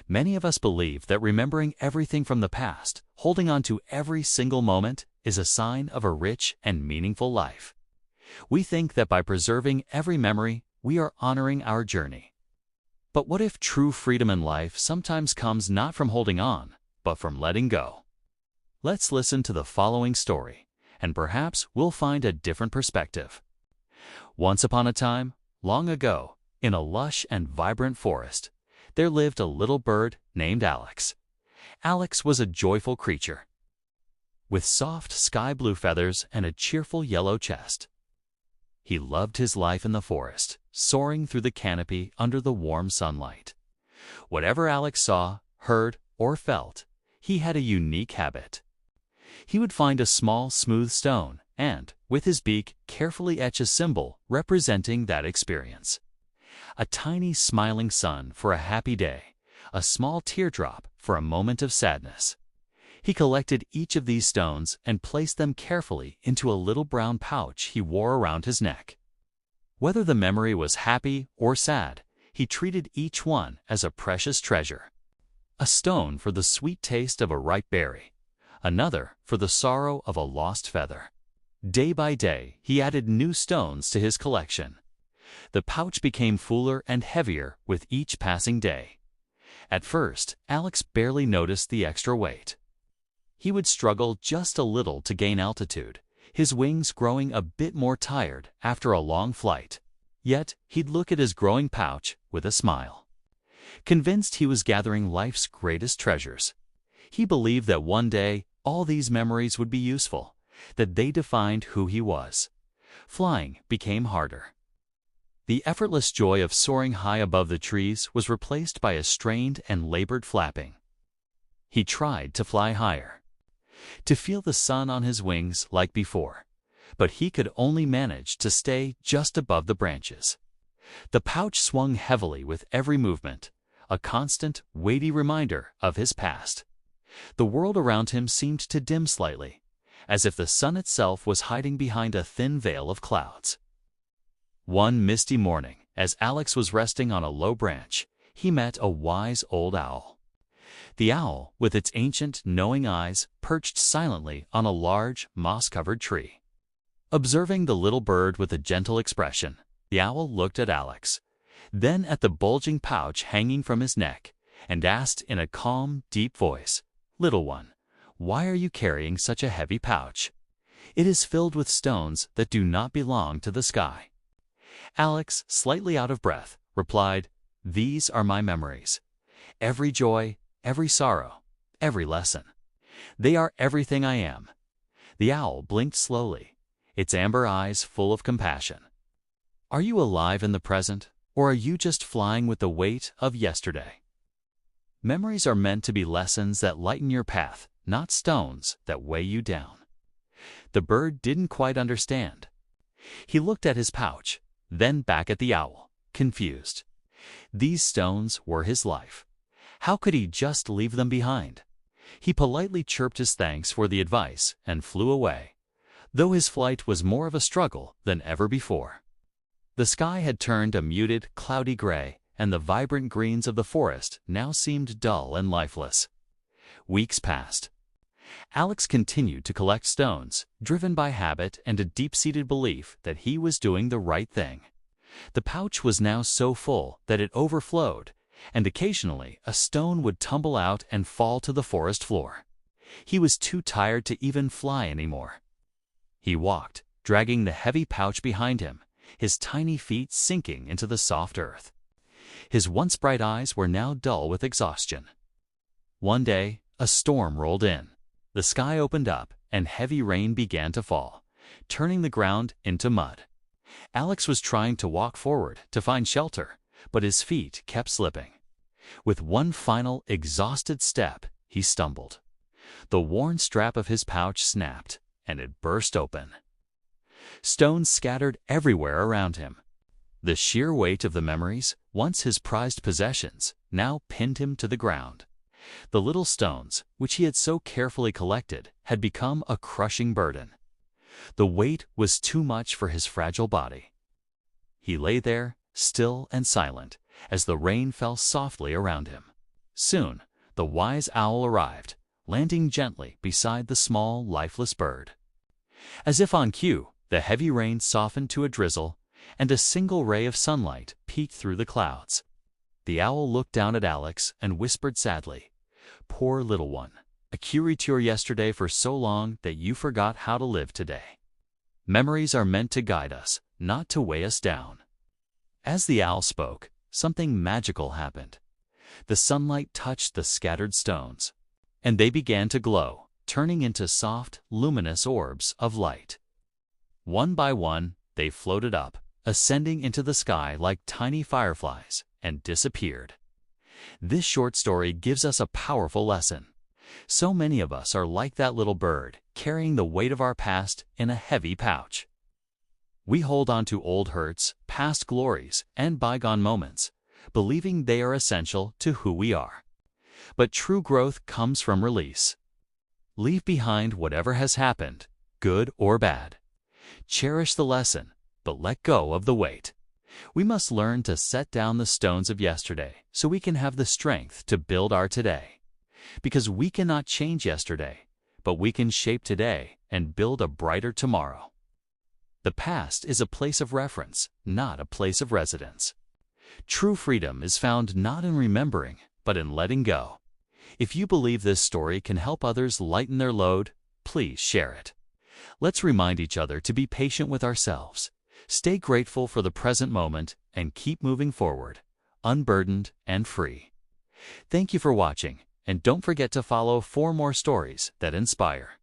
Many of us believe that remembering everything from the past, holding on to every single moment, is a sign of a rich and meaningful life. We think that by preserving every memory, we are honoring our journey. But what if true freedom in life sometimes comes not from holding on, but from letting go? Let's listen to the following story, and perhaps we'll find a different perspective. Once upon a time, long ago, in a lush and vibrant forest, there lived a little bird named Alex. Alex was a joyful creature, with soft sky-blue feathers and a cheerful yellow chest. He loved his life in the forest, soaring through the canopy under the warm sunlight. Whatever Alex saw, heard, or felt, he had a unique habit. He would find a small, smooth stone and, with his beak, carefully etch a symbol representing that experience. A tiny smiling sun for a happy day, a small teardrop for a moment of sadness. He collected each of these stones and placed them carefully into a little brown pouch he wore around his neck. Whether the memory was happy or sad, he treated each one as a precious treasure. A stone for the sweet taste of a ripe berry, another for the sorrow of a lost feather. Day by day, he added new stones to his collection. The pouch became fuller and heavier with each passing day. At first, Alex barely noticed the extra weight. He would struggle just a little to gain altitude, his wings growing a bit more tired after a long flight. Yet, he'd look at his growing pouch with a smile. Convinced he was gathering life's greatest treasures. He believed that one day, all these memories would be useful, that they defined who he was. Flying became harder. The effortless joy of soaring high above the trees was replaced by a strained and labored flapping. He tried to fly higher, to feel the sun on his wings like before, but he could only manage to stay just above the branches. The pouch swung heavily with every movement, a constant, weighty reminder of his past. The world around him seemed to dim slightly, as if the sun itself was hiding behind a thin veil of clouds. One misty morning, as Alex was resting on a low branch, he met a wise old owl. The owl, with its ancient, knowing eyes, perched silently on a large, moss-covered tree. Observing the little bird with a gentle expression, the owl looked at Alex, then at the bulging pouch hanging from his neck, and asked in a calm, deep voice, "Little one, why are you carrying such a heavy pouch? It is filled with stones that do not belong to the sky." Alex, slightly out of breath, replied, "These are my memories. Every joy, every sorrow, every lesson. They are everything I am." The owl blinked slowly, its amber eyes full of compassion. "Are you alive in the present, or are you just flying with the weight of yesterday?" Memories are meant to be lessons that lighten your path, not stones that weigh you down. The bird didn't quite understand. He looked at his pouch, then back at the owl, confused. These stones were his life. How could he just leave them behind? He politely chirped his thanks for the advice and flew away, though his flight was more of a struggle than ever before. The sky had turned a muted, cloudy gray, and the vibrant greens of the forest now seemed dull and lifeless. Weeks passed. Alex continued to collect stones, driven by habit and a deep-seated belief that he was doing the right thing. The pouch was now so full that it overflowed, and occasionally a stone would tumble out and fall to the forest floor. He was too tired to even fly anymore. He walked, dragging the heavy pouch behind him, his tiny feet sinking into the soft earth. His once bright eyes were now dull with exhaustion. One day, a storm rolled in. The sky opened up, and heavy rain began to fall, turning the ground into mud. Alex was trying to walk forward to find shelter, but his feet kept slipping. With one final, exhausted step, he stumbled. The worn strap of his pouch snapped, and it burst open. Stones scattered everywhere around him. The sheer weight of the memories, once his prized possessions, now pinned him to the ground. The little stones, which he had so carefully collected, had become a crushing burden. The weight was too much for his fragile body. He lay there, still and silent, as the rain fell softly around him. Soon, the wise owl arrived, landing gently beside the small, lifeless bird. As if on cue, the heavy rain softened to a drizzle, and a single ray of sunlight peeked through the clouds. The owl looked down at Alex and whispered sadly, "Poor little one, a curature yesterday for so long that you forgot how to live today." Memories are meant to guide us, not to weigh us down. As the owl spoke, something magical happened. The sunlight touched the scattered stones, and they began to glow, turning into soft, luminous orbs of light. One by one, they floated up, ascending into the sky like tiny fireflies, and disappeared. This short story gives us a powerful lesson. So many of us are like that little bird, carrying the weight of our past in a heavy pouch. We hold on to old hurts, past glories, and bygone moments, believing they are essential to who we are. But true growth comes from release. Leave behind whatever has happened, good or bad. Cherish the lesson, but let go of the weight. We must learn to set down the stones of yesterday so we can have the strength to build our today. Because we cannot change yesterday, but we can shape today and build a brighter tomorrow. The past is a place of reference, not a place of residence. True freedom is found not in remembering, but in letting go. If you believe this story can help others lighten their load, please share it. Let's remind each other to be patient with ourselves, stay grateful for the present moment, and keep moving forward, unburdened and free. Thank you for watching, and don't forget to follow for more stories that inspire.